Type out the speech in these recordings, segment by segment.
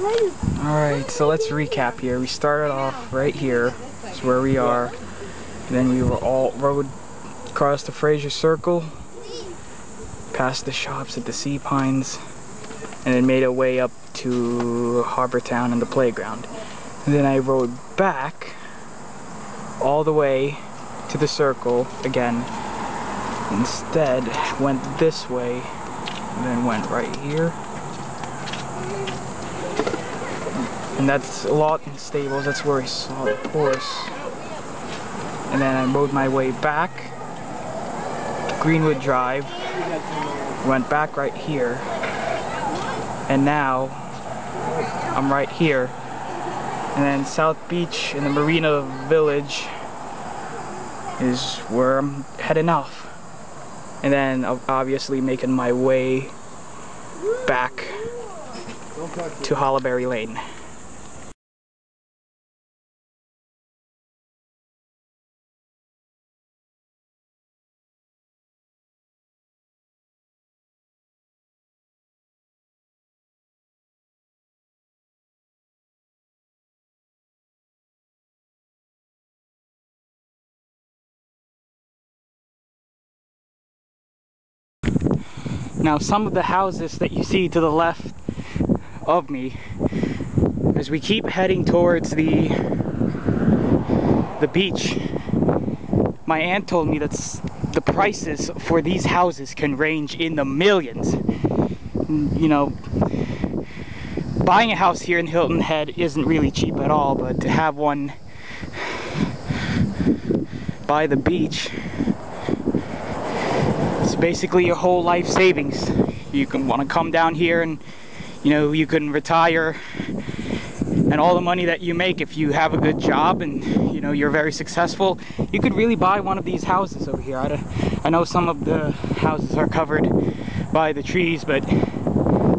Alright, so let's recap here. We started off right here. That's where we are. Then we rode across the Fraser Circle, past the shops at the Sea Pines, and then made our way up to Harbor Town and the playground. And then I rode back all the way to the circle again. Instead, went this way and then went right here. And that's a lot in the stables. That's where I saw the horse. And then I rode my way back to Greenwood Drive, went back right here, and now I'm right here. And then South Beach in the Marina Village is where I'm heading off. And then obviously making my way back to Hollyberry Lane. Now, some of the houses that you see to the left of me, as we keep heading towards the beach, my aunt told me that the prices for these houses can range in the millions. You know, buying a house here in Hilton Head isn't really cheap at all, but to have one by the beach, it's basically your whole life savings. You can want to come down here and, you know, you can retire, and all the money that you make, if you have a good job and, you know, you're very successful, you could really buy one of these houses over here. I know some of the houses are covered by the trees, but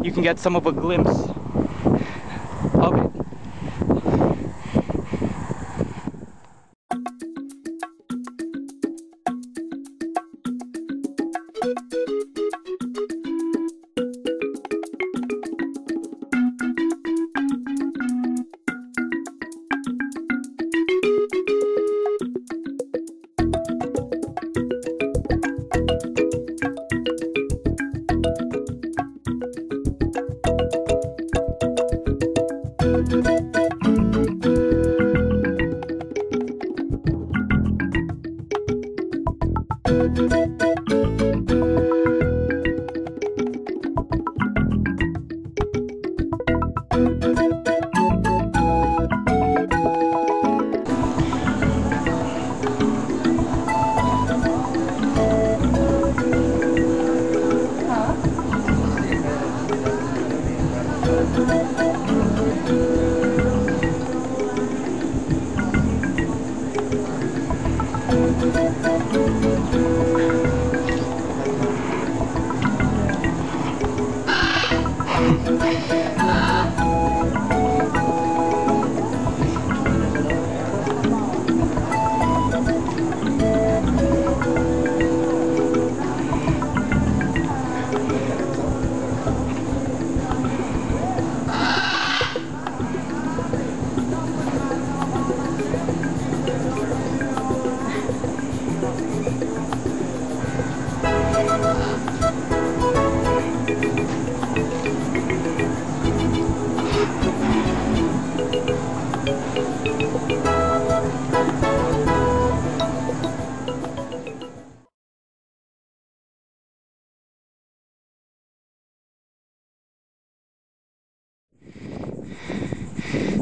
you can get some of a glimpse of it.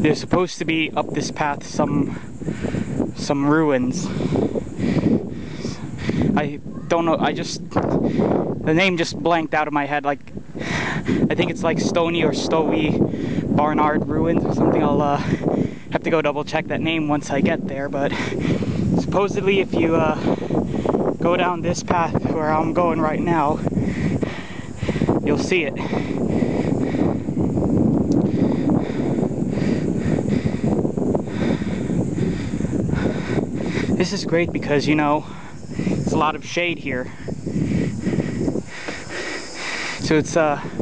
There's supposed to be up this path some ruins. I don't know, the name just blanked out of my head. Like, I think it's like Stoney-Baynard Ruins or something. I'll have to go double check that name once I get there, but supposedly if you go down this path where I'm going right now, you'll see it. This is great because, you know, it's a lot of shade here. So it's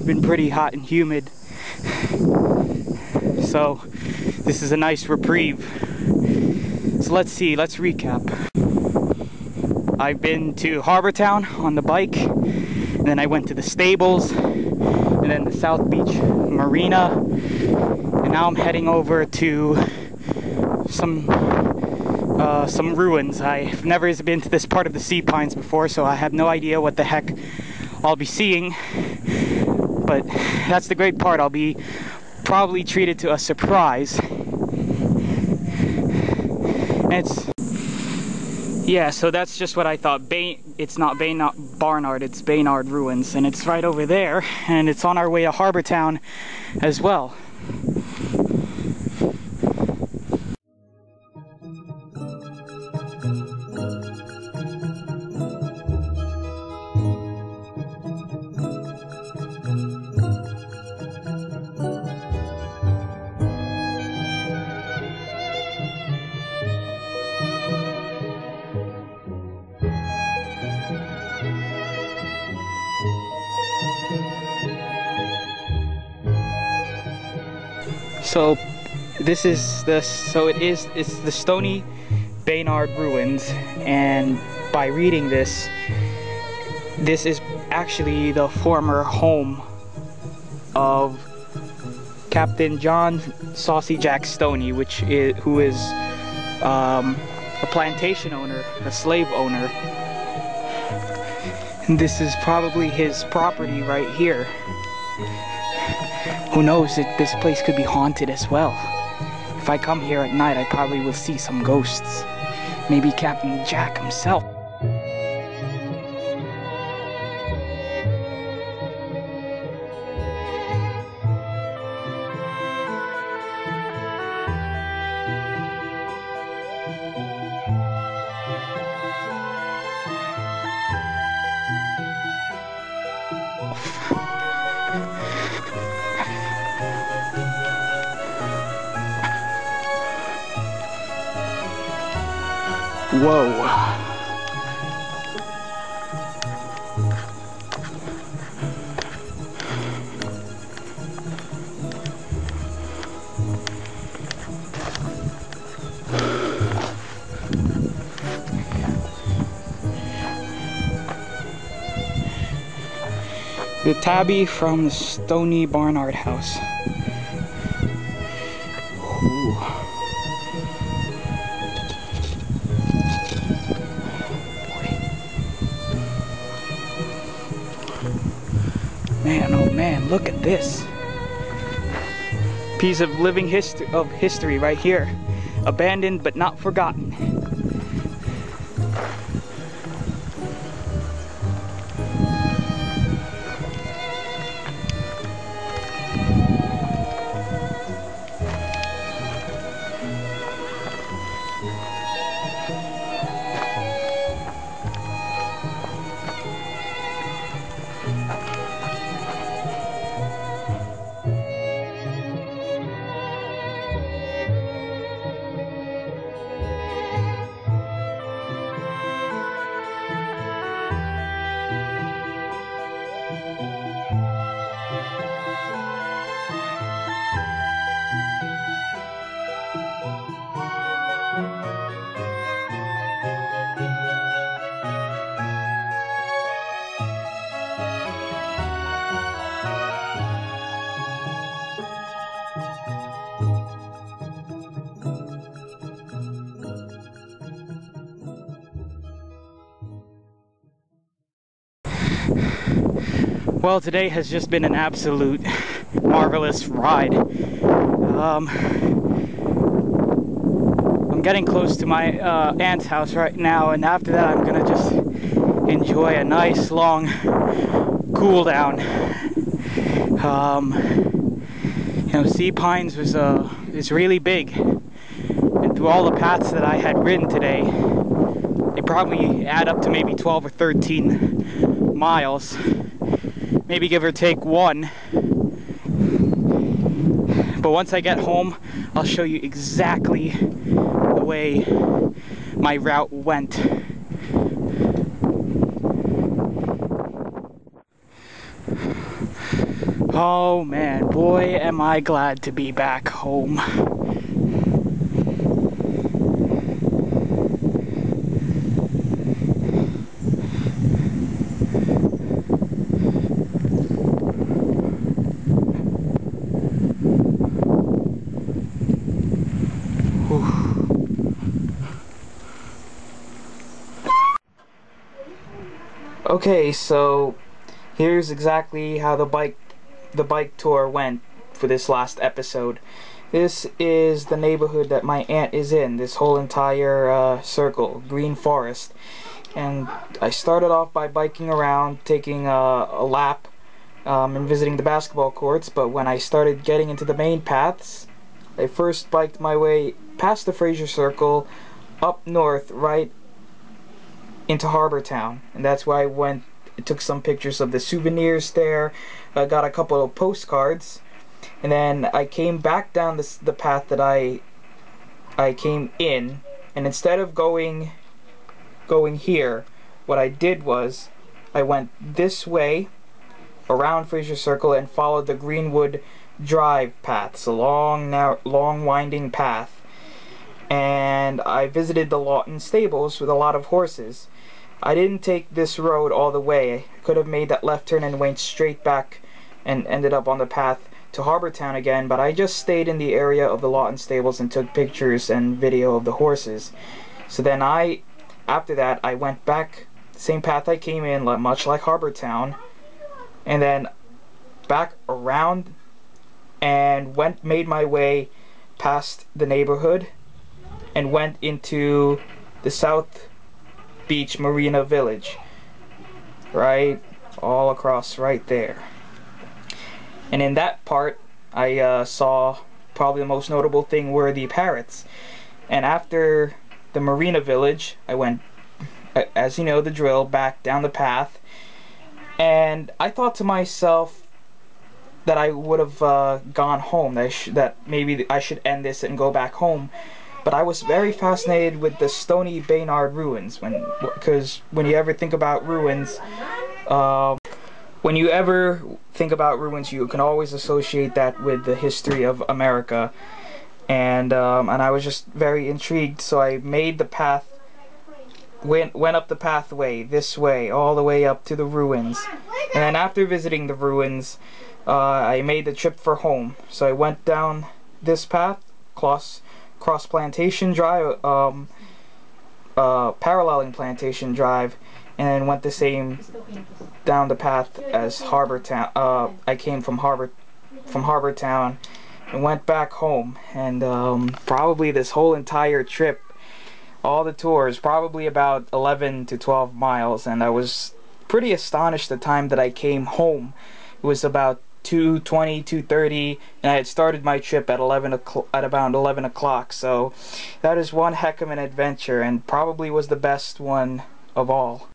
been pretty hot and humid. so this is a nice reprieve. So let's see, let's recap. I've been to Harbor Town on the bike, and then I went to the stables, and then the South Beach Marina, and now I'm heading over to some ruins. I've never been to this part of the Sea Pines before, so I have no idea what the heck I'll be seeing, but that's the great part. I'll be probably treated to a surprise. And yeah, so that's just what I thought. It's not Barnard, it's Baynard Ruins, and it's right over there, and it's on our way to Harbor Town as well. So this is it's the Stoney-Baynard Ruins, and by reading this is actually the former home of Captain John Saucy Jack Stoney, who is a plantation owner, a slave owner. And this is probably his property right here. Who knows, this place could be haunted as well. If I come here at night, I probably will see some ghosts. Maybe Captain Jack himself. Whoa. The tabby from the Stoney-Baynard house. Ooh. Man, oh man, look at this. Piece of living history right here. Abandoned but not forgotten. Well, today has just been an absolute marvelous ride. I'm getting close to my aunt's house right now, and after that I'm gonna just enjoy a nice long cool down. You know, Sea Pines is really big, and through all the paths that I had ridden today, they probably add up to maybe 12 or 13 miles. Maybe give or take one. But once I get home, I'll show you exactly the way my route went. Oh man, boy am I glad to be back home. Okay, so here's exactly how the bike tour went for this last episode. This is the neighborhood that my aunt is in, this whole entire circle, green forest. And I started off by biking around, taking a lap, and visiting the basketball courts, but when I started getting into the main paths, I first biked my way past the Fraser Circle, up north, right into Harbor Town, and that's where I went. I took some pictures of the souvenirs there. I got a couple of postcards, and then I came back down the path that I came in, and instead of going here, what I did was I went this way around Fraser Circle and followed the Greenwood Drive path. It's a long winding path, and I visited the Lawton stables with a lot of horses. I didn't take this road all the way. I could have made that left turn and went straight back and ended up on the path to Harbor Town again, but I just stayed in the area of the Lawton stables and took pictures and video of the horses. So then after that, I went back the same path I came in, much like Harbor Town, and then back around and made my way past the neighborhood and went into the South Beach Marina village, right all across right there. And in that part I saw probably the most notable thing were the parrots. And after the marina village, I went, as you know the drill, back down the path, and I thought to myself that I would have gone home, that maybe I should end this and go back home. But I was very fascinated with the Stoney-Baynard Ruins, because when you ever think about ruins, you can always associate that with the history of America, and I was just very intrigued. So I made the path, went up the pathway this way, all the way up to the ruins, and then after visiting the ruins, I made the trip for home. So I went down this path, cross Plantation Drive, paralleling Plantation Drive, and then went the same down the path as Harbor Town. I came from Harbor Town and went back home, and probably this whole entire trip, all the tours, probably about 11 to 12 miles, and I was pretty astonished the time that I came home. It was about 2:20, 2:30, and I had started my trip at about 11 o'clock. So that is one heck of an adventure, and probably was the best one of all.